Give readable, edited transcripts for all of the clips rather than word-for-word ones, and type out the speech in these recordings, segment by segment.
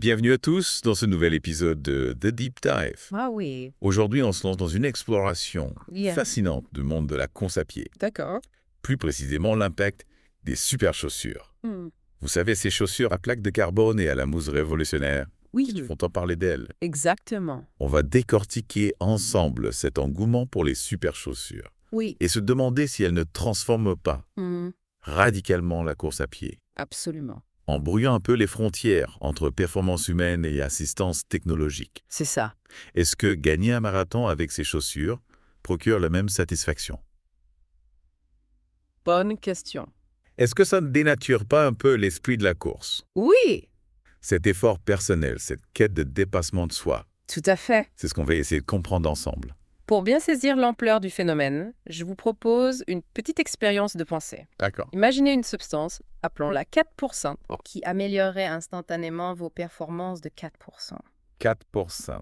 Bienvenue à tous dans ce nouvel épisode de The Deep Dive. Ah oui, Aujourd'hui, on se lance dans une exploration bien. fascinante du monde de la course à pied. D'accord. Plus précisément, l'impact des super chaussures. Hmm. Vous savez, ces chaussures à plaques de carbone et à la mousse révolutionnaire Oui, qui font tant parler d'elles. exactement. On va décortiquer ensemble cet engouement pour les super chaussures Oui. et se demander si elles ne transforment pas Hmm. radicalement la course à pied, Absolument. en brouillant un peu les frontières entre performance humaine et assistance technologique. C'est ça. Est-ce que gagner un marathon avec ces chaussures procure la même satisfaction? Bonne question. Est-ce que ça ne dénature pas un peu l'esprit de la course? Oui, Cet effort personnel, cette quête de dépassement de soi, tout à fait. c'est ce qu'on va essayer de comprendre ensemble. Pour bien saisir l'ampleur du phénomène, je vous propose une petite expérience de pensée. D'accord. Imaginez une substance, appelons-la 4%, qui améliorerait instantanément vos performances de 4%. 4%.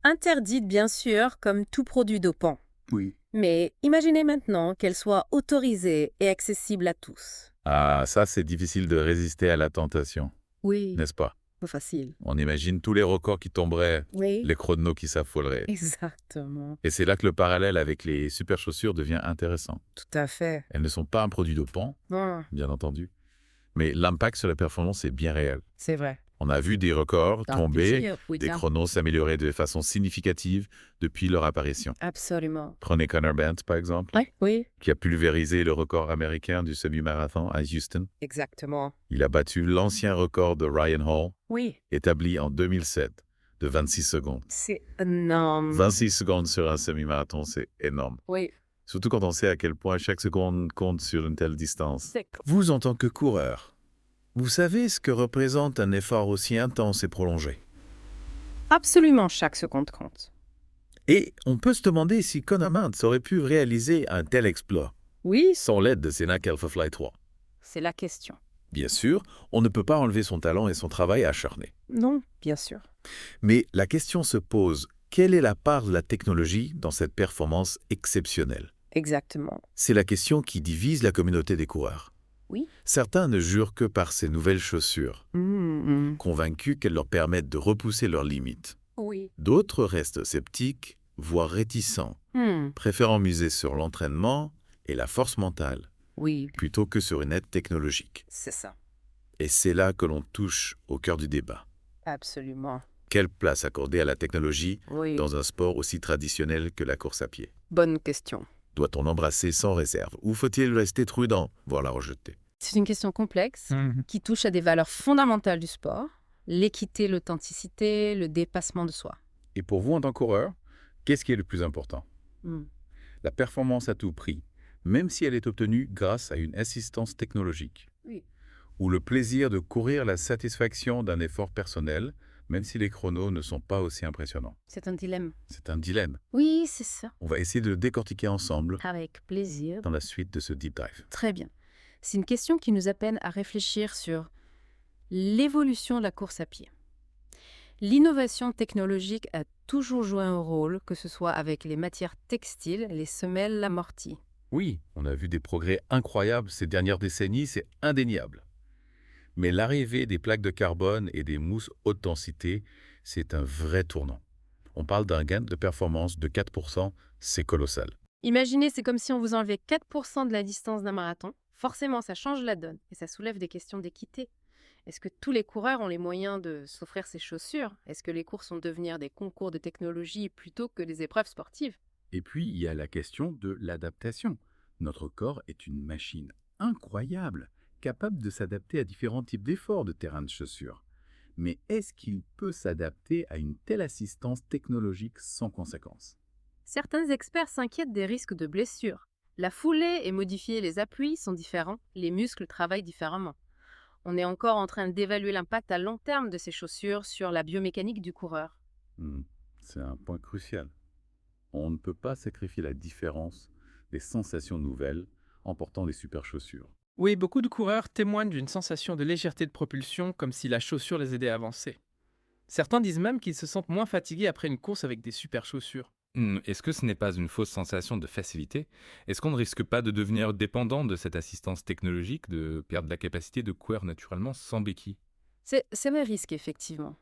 Interdite bien sûr comme tout produit dopant. Oui. Mais imaginez maintenant qu'elle soit autorisée et accessible à tous. Ah, ça, c'est difficile de résister à la tentation, Oui, n'est-ce pas? pas facile. On imagine tous les records qui tomberaient, Oui, les chronos qui s'affoleraient. exactement. Et c'est là que le parallèle avec les super chaussures devient intéressant. Tout à fait. Elles ne sont pas un produit dopant, Ah, bien entendu, mais l'impact sur la performance est bien réel. c'est vrai. On a vu des records tomber, Oui, des chronos s'améliorer de façon significative depuis leur apparition. absolument. Prenez Conor Benz, par exemple, Oui, qui a pulvérisé le record américain du semi-marathon à Houston. exactement. Il a battu l'ancien record de Ryan Hall, Oui, établi en 2007, de 26 secondes. c'est énorme. 26 secondes sur un semi-marathon, c'est énorme. Oui, Surtout quand on sait à quel point chaque seconde compte sur une telle distance. c'est Vous, en tant que coureur, vous savez ce que représente un effort aussi intense et prolongé. absolument chaque seconde compte. Et on peut se demander si Conor Benz aurait pu réaliser un tel exploit Oui, sans l'aide de Sénac Alphafly 3. c'est la question. Bien sûr, on ne peut pas enlever son talent et son travail acharné. Non, bien sûr. Mais la question se pose, quelle est la part de la technologie dans cette performance exceptionnelle? Exactement. C'est la question qui divise la communauté des coureurs. Oui. Certains ne jurent que par ces nouvelles chaussures, Mhm. convaincus qu'elles leur permettent de repousser leurs limites. Oui. D'autres restent sceptiques, voire réticents, Hmm. préférant miser sur l'entraînement et la force mentale, Oui, plutôt que sur une aide technologique. c'est ça. Et c'est là que l'on touche au cœur du débat. Absolument. Quelle place accorder à la technologie Oui. dans un sport aussi traditionnel que la course à pied? Bonne question. Doit-on l'embrasser sans réserve ou faut-il rester prudent, voire la rejeter? C'est une question complexe qui touche à des valeurs fondamentales du sport, l'équité, l'authenticité, le dépassement de soi. Et pour vous en tant que coureur, qu'est-ce qui est le plus important? Hmm. La performance à tout prix, même si elle est obtenue grâce à une assistance technologique, Oui. ou le plaisir de courir la satisfaction d'un effort personnel, même si les chronos ne sont pas aussi impressionnants. C'est un dilemme. C'est un dilemme. Oui, c'est ça. On va essayer de le décortiquer ensemble Avec plaisir. dans la suite de ce deep dive. Très bien. C'est une question qui nous appelle à réfléchir sur l'évolution de la course à pied. L'innovation technologique a toujours joué un rôle, que ce soit avec les matières textiles, les semelles, l'amorti. Oui, on a vu des progrès incroyables ces dernières décennies, c'est indéniable. Mais l'arrivée des plaques de carbone et des mousses haute densité, c'est un vrai tournant. On parle d'un gain de performance de 4%, c'est colossal. Imaginez, c'est comme si on vous enlevait 4% de la distance d'un marathon. Forcément, ça change la donne et ça soulève des questions d'équité. Est-ce que tous les coureurs ont les moyens de s'offrir ces chaussures? Est-ce que les courses vont devenir des concours de technologie plutôt que des épreuves sportives? Et puis, il y a la question de l'adaptation. Notre corps est une machine incroyable, capable de s'adapter à différents types d'efforts de terrain de chaussures. Mais est-ce qu'il peut s'adapter à une telle assistance technologique sans conséquence? Certains experts s'inquiètent des risques de blessures. La foulée et modifier les appuis sont différents, les muscles travaillent différemment. On est encore en train d'évaluer l'impact à long terme de ces chaussures sur la biomécanique du coureur. C'est un point crucial. On ne peut pas sacrifier la différence des sensations nouvelles en portant des super chaussures. Oui, beaucoup de coureurs témoignent d'une sensation de légèreté de propulsion, comme si la chaussure les aidait à avancer. Certains disent même qu'ils se sentent moins fatigués après une course avec des super chaussures. Est-ce que ce n'est pas une fausse sensation de facilité? Est-ce qu'on ne risque pas de devenir dépendant de cette assistance technologique, de perdre la capacité de courir naturellement sans béquille? C'est vrai risque, effectivement.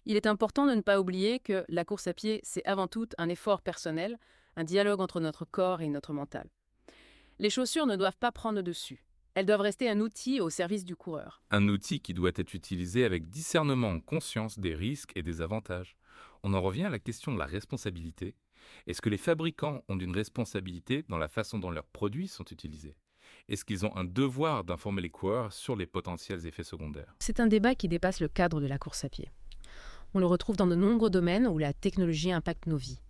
Il est important de ne pas oublier que la course à pied, c'est avant tout un effort personnel, un dialogue entre notre corps et notre mental. Les chaussures ne doivent pas prendre le dessus. Elles doivent rester un outil au service du coureur. Un outil qui doit être utilisé avec discernement, conscience des risques et des avantages. On en revient à la question de la responsabilité. Est-ce que les fabricants ont une responsabilité dans la façon dont leurs produits sont utilisés? Est-ce qu'ils ont un devoir d'informer les coureurs sur les potentiels effets secondaires? C'est un débat qui dépasse le cadre de la course à pied. On le retrouve dans de nombreux domaines où la technologie impacte nos vies.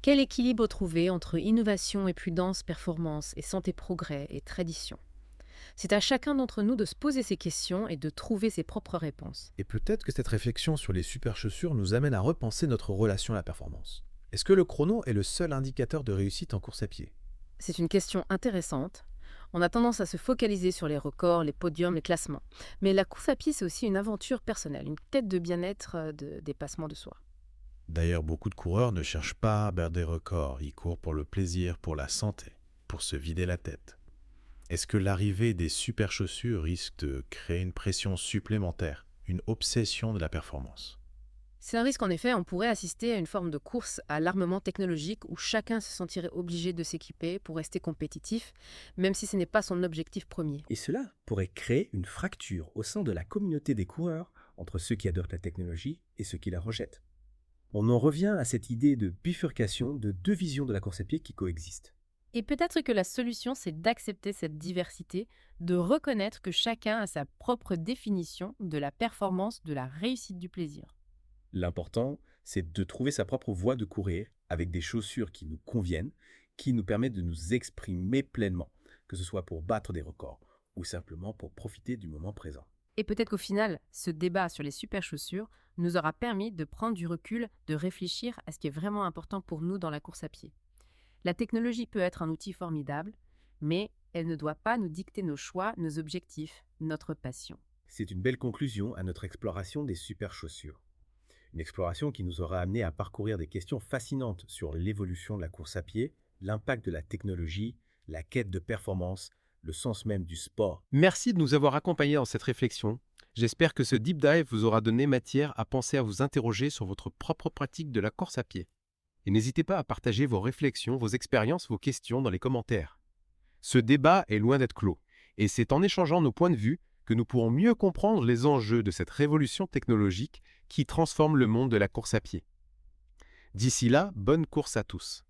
Quel équilibre trouver entre innovation et prudence, performance et santé, progrès et tradition? C'est à chacun d'entre nous de se poser ces questions et de trouver ses propres réponses. Et peut-être que cette réflexion sur les super chaussures nous amène à repenser notre relation à la performance. Est-ce que le chrono est le seul indicateur de réussite en course à pied? C'est une question intéressante. On a tendance à se focaliser sur les records, les podiums, les classements. Mais la course à pied, c'est aussi une aventure personnelle, une quête de bien-être, de dépassement de soi. D'ailleurs, beaucoup de coureurs ne cherchent pas à battre des records, ils courent pour le plaisir, pour la santé, pour se vider la tête. Est-ce que l'arrivée des super chaussures risque de créer une pression supplémentaire, une obsession de la performance? C'est un risque, en effet, on pourrait assister à une forme de course à l'armement technologique où chacun se sentirait obligé de s'équiper pour rester compétitif, même si ce n'est pas son objectif premier. Et cela pourrait créer une fracture au sein de la communauté des coureurs entre ceux qui adorent la technologie et ceux qui la rejettent. On en revient à cette idée de bifurcation de deux visions de la course à pied qui coexistent. Et peut-être que la solution, c'est d'accepter cette diversité, de reconnaître que chacun a sa propre définition de la performance, de la réussite du plaisir. L'important, c'est de trouver sa propre voie de courir avec des chaussures qui nous conviennent, qui nous permettent de nous exprimer pleinement, que ce soit pour battre des records ou simplement pour profiter du moment présent. Et peut-être qu'au final, ce débat sur les super chaussures nous aura permis de prendre du recul, de réfléchir à ce qui est vraiment important pour nous dans la course à pied. La technologie peut être un outil formidable, mais elle ne doit pas nous dicter nos choix, nos objectifs, notre passion. C'est une belle conclusion à notre exploration des super chaussures. Une exploration qui nous aura amené à parcourir des questions fascinantes sur l'évolution de la course à pied, l'impact de la technologie, la quête de performance, le sens même du sport. Merci de nous avoir accompagnés dans cette réflexion. J'espère que ce deep dive vous aura donné matière à penser à vous interroger sur votre propre pratique de la course à pied. Et n'hésitez pas à partager vos réflexions, vos expériences, vos questions dans les commentaires. Ce débat est loin d'être clos, et c'est en échangeant nos points de vue que nous pourrons mieux comprendre les enjeux de cette révolution technologique qui transforme le monde de la course à pied. D'ici là, bonne course à tous.